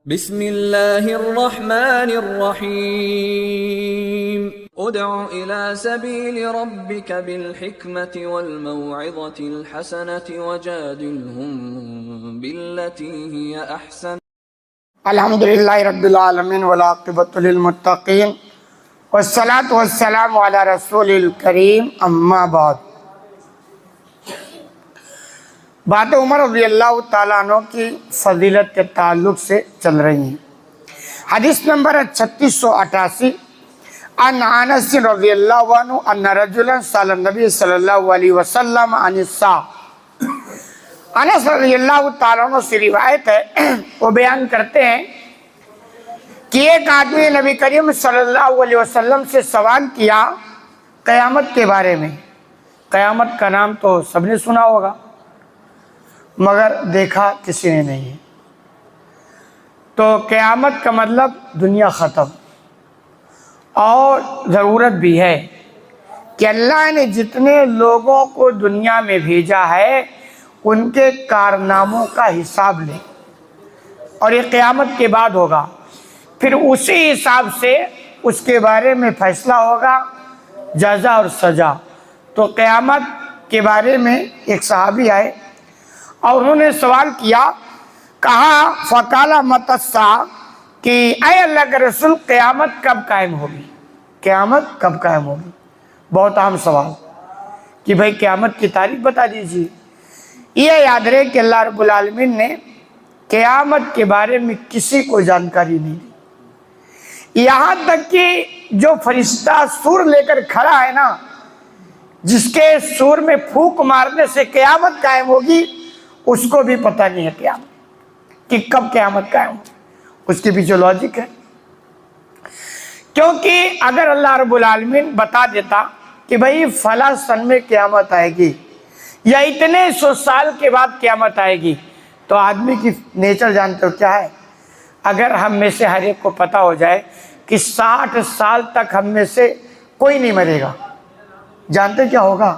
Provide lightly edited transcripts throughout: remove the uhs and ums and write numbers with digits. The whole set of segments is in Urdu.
بسم اللہ الرحمن الرحیم ادع الى سبیل ربک بالحکمت والموعظة الحسنة وجادلهم باللتی ہی احسن۔ الحمدللہ رب العالمین والعاقبۃ للمتقین والصلاة والسلام علی رسول الکریم، اما بعد۔ بات عمر رضی اللہ تعالیٰ عنہ کی فضیلت کے تعلق سے چل رہی ہیں۔ حدیث نمبر 3688، عن انس رضی اللہ عنہ ان رجلا سأل النبی صلی اللہ علیہ وسلم عن الساعة۔ انس رضی اللہ تعالیٰ عنہ سے روایت ہے، وہ بیان کرتے ہیں کہ ایک آدمی نبی کریم صلی اللہ علیہ وسلم سے سوال کیا قیامت کے بارے میں۔ قیامت کا نام تو سب نے سنا ہوگا مگر دیکھا کسی نے نہیں ہے۔ تو قیامت کا مطلب دنیا ختم، اور ضرورت بھی ہے کہ اللہ نے جتنے لوگوں کو دنیا میں بھیجا ہے ان کے کارناموں کا حساب لے، اور یہ قیامت کے بعد ہوگا۔ پھر اسی حساب سے اس کے بارے میں فیصلہ ہوگا، جزا اور سزا۔ تو قیامت کے بارے میں ایک صحابی آئے اور انہوں نے سوال کیا، کہا فقال متی الساعة، کہ اے اللہ کے رسول قیامت کب قائم ہوگی؟ قیامت کب قائم ہوگی؟ بہت اہم سوال کہ بھائی قیامت کی تاریخ بتا دیجیے۔ یہ یاد رہے کہ اللہ رب العالمین نے قیامت کے بارے میں کسی کو جانکاری نہیں دی، یہاں تک کہ جو فرشتہ سور لے کر کھڑا ہے نا، جس کے سور میں پھونک مارنے سے قیامت قائم ہوگی، اس کو بھی پتہ نہیں ہے قیامت کہ کب قیامت قائم ہوگی۔ اس کے پیچھے لاجک ہے، کیونکہ اگر اللہ رب العالمین بتا دیتا کہ بھئی فلاں سن میں قیامت آئے گی یا اتنے سو سال کے بعد قیامت آئے گی، تو آدمی کی نیچر جانتے ہو کیا ہے؟ اگر ہم میں سے ہر ایک کو پتہ ہو جائے کہ 60 سال تک ہم میں سے کوئی نہیں مرے گا، جانتے کیا ہوگا؟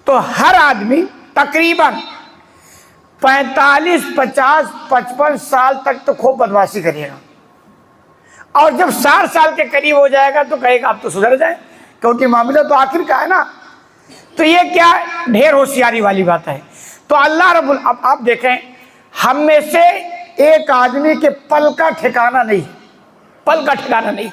تو ہر آدمی تقریباً 45 50 55 سال تک تو خوب بدمعاشی کرے گا، اور جب 60 سال کے قریب ہو جائے گا تو کہے گا اب تو سدھر جائے، کیونکہ معاملہ تو آخر کا ہے نا۔ تو یہ کیا ڈھیر ہوشیاری والی بات ہے۔ تو اللہ رب اب آپ دیکھیں، ہم میں سے ایک آدمی کے پل کا ٹھکانہ نہیں، پل کا ٹھکانہ نہیں۔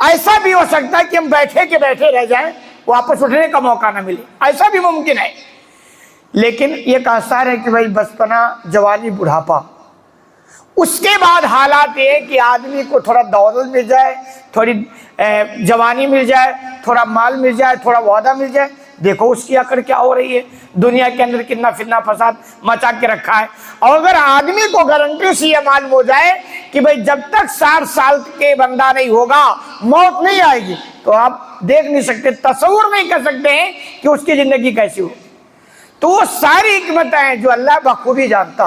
ایسا بھی ہو سکتا ہے کہ ہم بیٹھے کے بیٹھے رہ جائیں، واپس اٹھنے کا موقع نہ ملے، ایسا بھی ممکن ہے۔ لیکن یہ آثار ہے کہ بھائی بچپنا، جوانی، بڑھاپا، اس کے بعد حالات یہ کہ آدمی کو تھوڑا دولت مل جائے، تھوڑی جوانی مل جائے، تھوڑا مال مل جائے، تھوڑا وعدہ مل جائے، دیکھو اس کی اکڑ کیا ہو رہی ہے، دنیا کے اندر کتنا فتنہ فساد مچا کے رکھا ہے۔ اور اگر آدمی کو گارنٹی سے یہ معلوم ہو جائے کہ بھئی جب تک 60 سال کے بندہ نہیں ہوگا موت نہیں آئے گی، تو آپ دیکھ نہیں سکتے، تصور نہیں کر سکتے ہیں کہ اس کی زندگی کیسی ہو۔ تو وہ ساری حکمتیں ہیں جو اللہ بخوبی جانتا،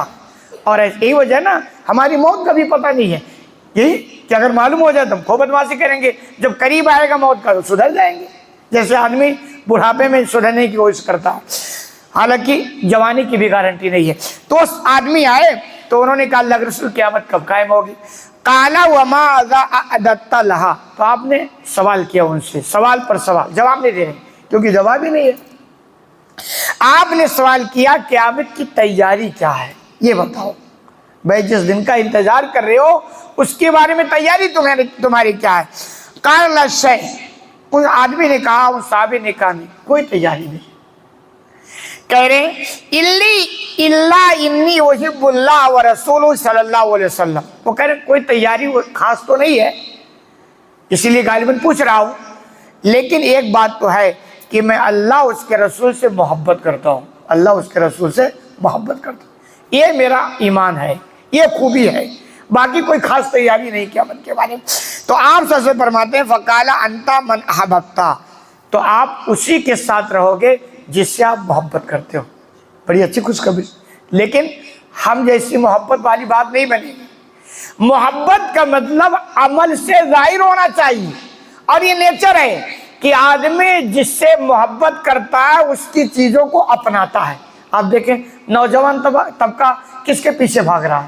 اور یہی وجہ ہے نا ہماری موت کا بھی پتہ نہیں ہے، یہی کہ اگر معلوم ہو جائے تو ہم خوب بدمعاشی کریں گے، جب قریب آئے گا موت کا تو سدھر جائیں گے، جیسے آدمی بڑھاپے میں سدھرنے کی کوشش کرتا ہے، حالانکہ جوانی کی بھی گارنٹی نہیں ہے۔ تو اس آدمی آئے تو انہوں نے کہا اللہ کے رسول قیامت کب قائم ہوگی؟ قال وماذا اعددت لها، تو آپ نے سوال کیا ان سے، سوال پر سوال، جواب نہیں دے رہے کیونکہ جواب ہی نہیں ہے۔ آپ نے سوال کیا قیامت کی تیاری کیا ہے، یہ بتاؤ بھائی، جس دن کا انتظار کر رہے ہو اس کے بارے میں تیاری تمہاری کیا ہے؟ قال لا شیء، اس آدمی نے کہا، اس صحابی نے کہا نہیں، کوئی تیاری نہیں۔ کہہ رہے الا انی احب اللہ ورسولہ صلی اللہ علیہ وسلم، وہ کہہ رہے کوئی تیاری خاص تو نہیں ہے، اسی لیے غالباً پوچھ رہا ہوں، لیکن ایک بات تو ہے کہ میں اللہ اس کے رسول سے محبت کرتا ہوں، اللہ اس کے رسول سے محبت کرتا ہوں، یہ میرا ایمان ہے، یہ خوبی ہے، باقی کوئی خاص تیاری نہیں قیامت کے بارے میں۔ تو آپ سب سے فرماتے ہیں فقال انت من احببت، تو آپ اسی کے ساتھ رہو گے جس سے آپ محبت کرتے ہو۔ بڑی اچھی خوشخبری، لیکن ہم جیسی محبت والی بات نہیں بنے گی۔ محبت کا مطلب عمل سے ظاہر ہونا چاہیے، اور یہ نیچر ہے کہ آدمی جس سے محبت کرتا ہے اس کی چیزوں کو اپناتا ہے۔ آپ دیکھیں نوجوان طبقہ کس کے پیچھے بھاگ رہا ہے؟